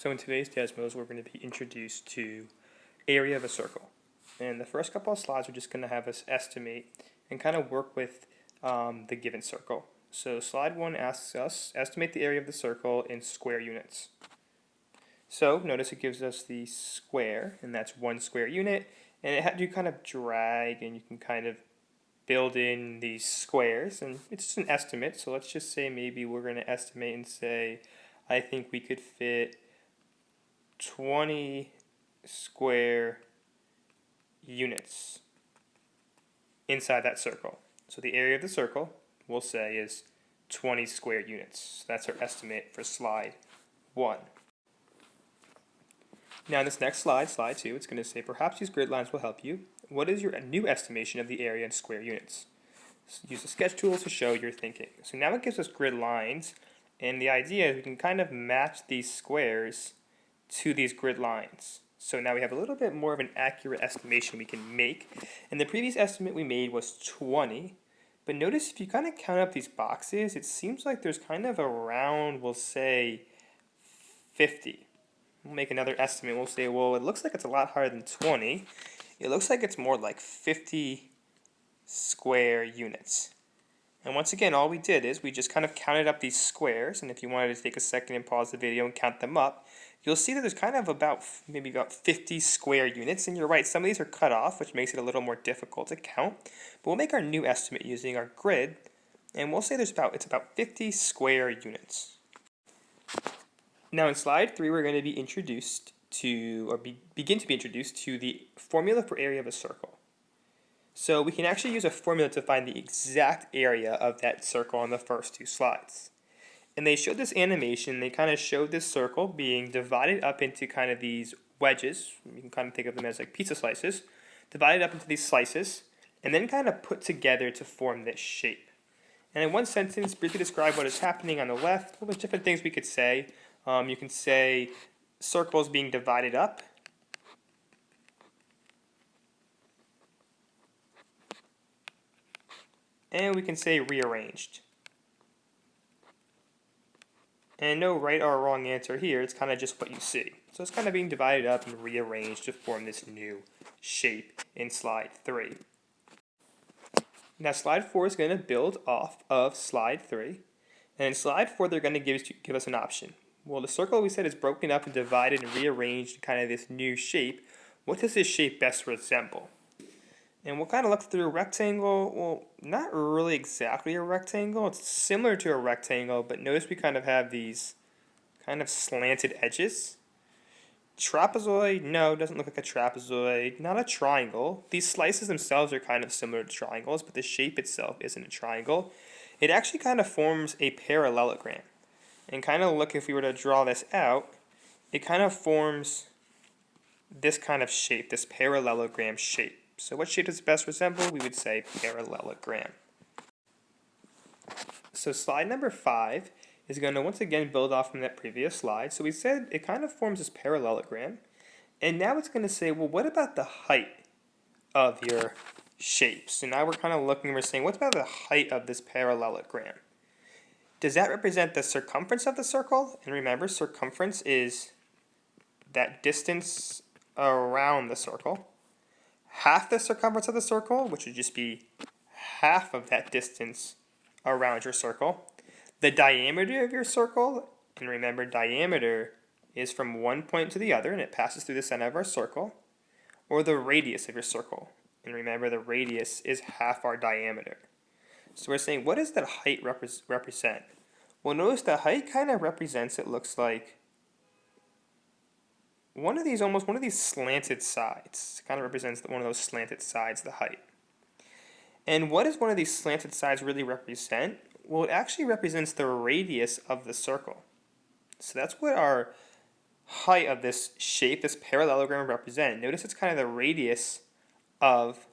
So in today's Desmos, we're going to be introduced to area of a circle. And the first couple of slides are just going to have us estimate and kind of work with the given circle. So slide 1 asks us, estimate the area of the circle in square units. So notice it gives us the square, and that's 1 square unit. And it had you kind of drag, and you can kind of build in these squares. And it's just an estimate. So let's just say maybe we're going to estimate and say, I think we could fit 20 square units inside that circle. So the area of the circle, we'll say, is 20 square units. That's our estimate for slide 1. Now in this next slide, slide 2, it's going to say, perhaps these grid lines will help you. What is your new estimation of the area in square units? So use the sketch tool to show your thinking. So now it gives us grid lines, and the idea is we can kind of match these squares to these grid lines. So now we have a little bit more of an accurate estimation we can make. And the previous estimate we made was 20. But notice if you kind of count up these boxes, it seems like there's kind of around, we'll say, 50. We'll make another estimate. We'll say, well, it looks like it's a lot higher than 20. It looks like it's more like 50 square units. And once again, all we did is we just kind of counted up these squares. And if you wanted to take a second and pause the video and count them up, you'll see that there's kind of maybe about 50 square units. And you're right, some of these are cut off, which makes it a little more difficult to count. But we'll make our new estimate using our grid, and we'll say it's about 50 square units. Now in slide 3, we're going to be introduced to, or begin to be introduced to the formula for area of a circle. So we can actually use a formula to find the exact area of that circle on the first 2 slides. And they showed this animation. They kind of showed this circle being divided up into kind of these wedges. You can kind of think of them as like pizza slices. Divided up into these slices, and then kind of put together to form this shape. And in one sentence, briefly describe what is happening on the left. Well, there's different things we could say. You can say circles being divided up. And we can say rearranged. And no right or wrong answer here, it's kind of just what you see. So it's kind of being divided up and rearranged to form this new shape in slide 3. Now slide 4 is going to build off of slide 3. And in slide 4, they're going to give us an option. Well, the circle we said is broken up and divided and rearranged in kind of this new shape. What does this shape best resemble? And we'll kind of look through a rectangle. Well, not really exactly a rectangle. It's similar to a rectangle, but notice we kind of have these kind of slanted edges. Trapezoid, no, doesn't look like a trapezoid. Not a triangle. These slices themselves are kind of similar to triangles, but the shape itself isn't a triangle. It actually kind of forms a parallelogram. And kind of look, if we were to draw this out, it kind of forms this kind of shape, this parallelogram shape. So what shape does it best resemble? We would say parallelogram. So slide number 5 is going to once again build off from that previous slide. So we said it kind of forms this parallelogram. And now it's going to say, well, what about the height of your shape? So now we're kind of looking, we're saying, what about the height of this parallelogram? Does that represent the circumference of the circle? And remember, circumference is that distance around the circle. Half the circumference of the circle, which would just be half of that distance around your circle. The diameter of your circle, and remember diameter is from one point to the other, and it passes through the center of our circle. Or the radius of your circle, and remember the radius is half our diameter. So we're saying, what does that height represent? Well, notice the height kind of represents, it looks like, one of these slanted sides. It kind of represents one of those slanted sides, the height. And what does one of these slanted sides really represent? Well, it actually represents the radius of the circle. So that's what our height of this shape, this parallelogram, represent. Notice it's kind of the radius of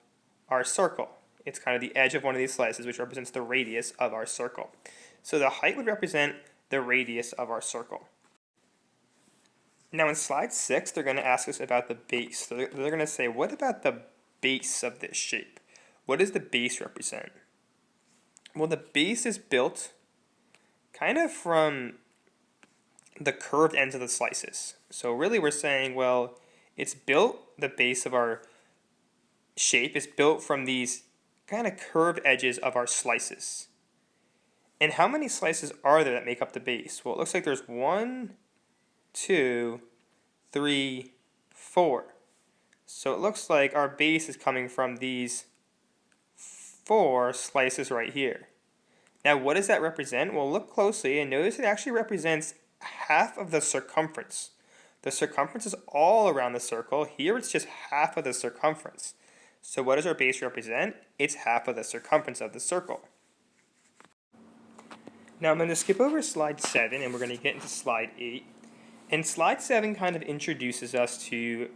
our circle. It's kind of the edge of one of these slices, which represents the radius of our circle. So the height would represent the radius of our circle. Now in slide 6, they're going to ask us about the base. So they're going to say, what about the base of this shape? What does the base represent? Well, the base is built kind of from the curved ends of the slices. So really we're saying, well, it's built, the base of our shape is built from these kind of curved edges of our slices. And how many slices are there that make up the base? Well, it looks like there's 1, 2, 3, 4. So it looks like our base is coming from these 4 slices right here. Now, what does that represent? Well, look closely and notice it actually represents half of the circumference. The circumference is all around the circle. Here it's just half of the circumference. So what does our base represent? It's half of the circumference of the circle. Now I'm going to skip over slide 7 and we're going to get into slide 8. And slide 7 kind of introduces us to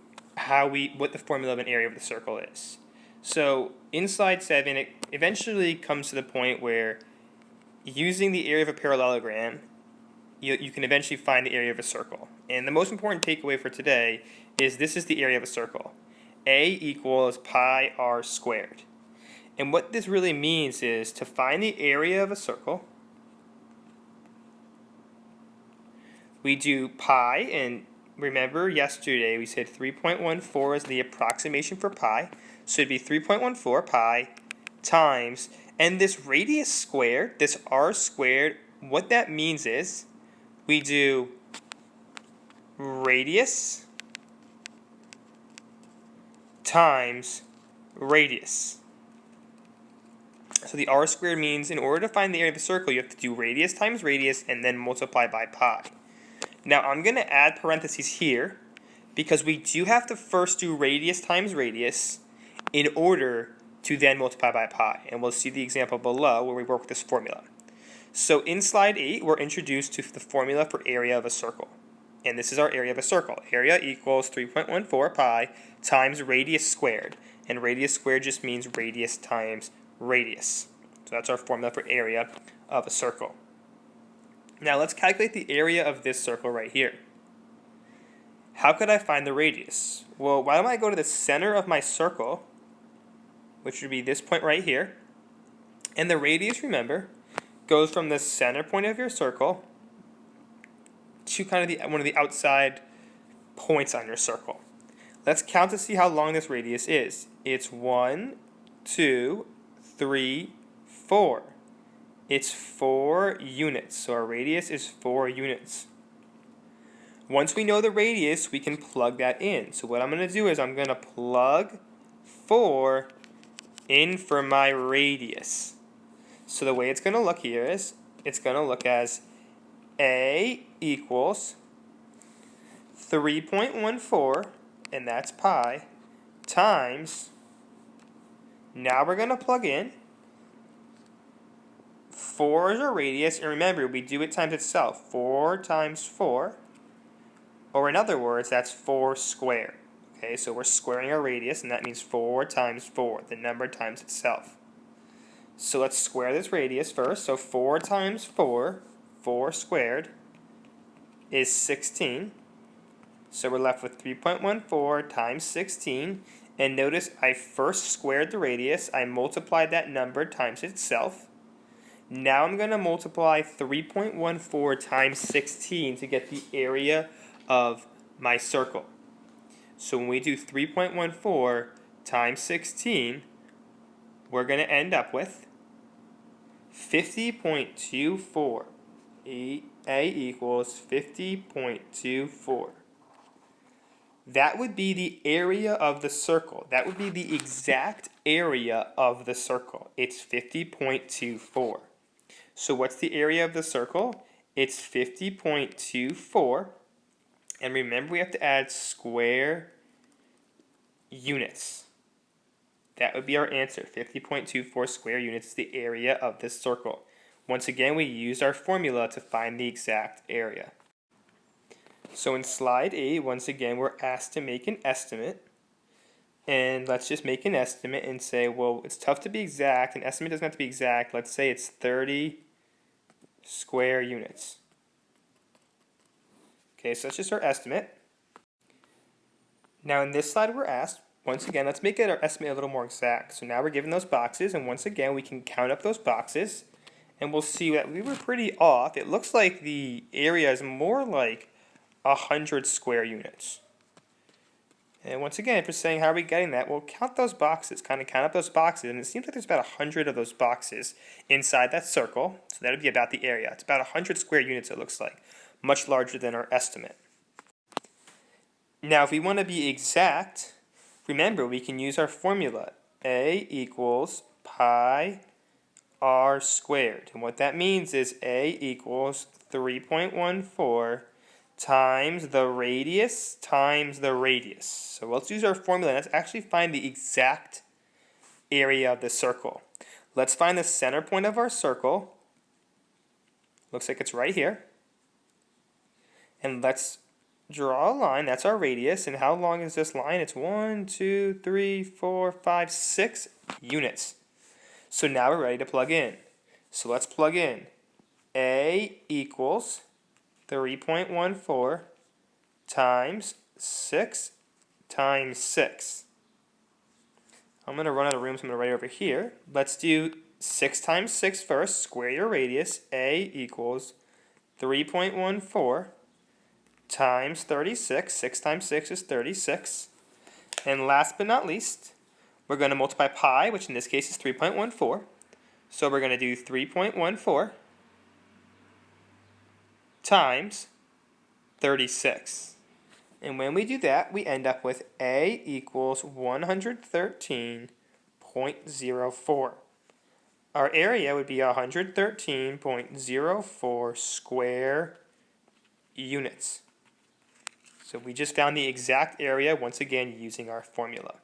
what the formula of an area of the circle is. So in slide 7, it eventually comes to the point where using the area of a parallelogram, you can eventually find the area of a circle. And the most important takeaway for today is this is the area of a circle. A equals pi r squared. And what this really means is to find the area of a circle, we do pi, and remember yesterday we said 3.14 is the approximation for pi. So it'd be 3.14 pi times, and this radius squared, this r squared, what that means is we do radius times radius. So the r squared means in order to find the area of a circle, you have to do radius times radius and then multiply by pi. Now I'm going to add parentheses here because we do have to first do radius times radius in order to then multiply by pi. And we'll see the example below where we work with this formula. So in slide 8, we're introduced to the formula for area of a circle. And this is our area of a circle. Area equals 3.14 pi times radius squared. And radius squared just means radius times radius. So that's our formula for area of a circle. Now let's calculate the area of this circle right here. How could I find the radius? Well, why don't I go to the center of my circle, which would be this point right here. And the radius, remember, goes from the center point of your circle to kind of one of the outside points on your circle. Let's count to see how long this radius is. It's 1, 2, 3, 4. It's 4 units. So our radius is 4 units. Once we know the radius, we can plug that in. So what I'm going to do is I'm going to plug 4 in for my radius. So the way it's going to look here is it's going to look as A equals 3.14, and that's pi, times, now we're going to plug in 4 is our radius, and remember, we do it times itself. 4 times 4, or in other words, that's 4 squared. Okay, so we're squaring our radius, and that means 4 times 4, the number times itself. So let's square this radius first. So 4 times 4, 4 squared, is 16. So we're left with 3.14 times 16. And notice I first squared the radius. I multiplied that number times itself. Now I'm going to multiply 3.14 times 16 to get the area of my circle. So when we do 3.14 times 16, we're going to end up with 50.24. A equals 50.24. That would be the area of the circle. That would be the exact area of the circle. It's 50.24. So what's the area of the circle? It's 50.24. And remember, we have to add square units. That would be our answer. 50.24 square units is the area of this circle. Once again, we used our formula to find the exact area. So in slide 8, once again, we're asked to make an estimate. And let's just make an estimate and say, well, it's tough to be exact. An estimate doesn't have to be exact. Let's say it's 30 square units. Okay, so that's just our estimate. Now in this slide we're asked, once again, let's make our estimate a little more exact. So now we're given those boxes, and once again we can count up those boxes and we'll see that we were pretty off. It looks like the area is more like 100 square units. And once again, if we're saying how are we getting that, we'll count those boxes, kind of count up those boxes, and it seems like there's about 100 of those boxes inside that circle, so that would be about the area. It's about 100 square units, it looks like, much larger than our estimate. Now, if we want to be exact, remember we can use our formula, A equals pi r squared, and what that means is A equals 3.14 times the radius times the radius. So let's use our formula. Let's actually find the exact area of the circle. Let's find the center point of our circle. Looks like it's right here. And let's draw a line. That's our radius. And how long is this line? It's 1, 2, 3, 4, 5, 6 units. So now we're ready to plug in. So let's plug in. A equals 3.14 times 6 times 6. I'm going to run out of room, so I'm going to write it over here. Let's do 6 times 6 first. Square your radius. A equals 3.14 times 36. 6 times 6 is 36. And last but not least, we're going to multiply pi, which in this case is 3.14. So we're going to do 3.14 times 36. And when we do that, we end up with A equals 113.04. Our area would be 113.04 square units. So we just found the exact area, once again, using our formula.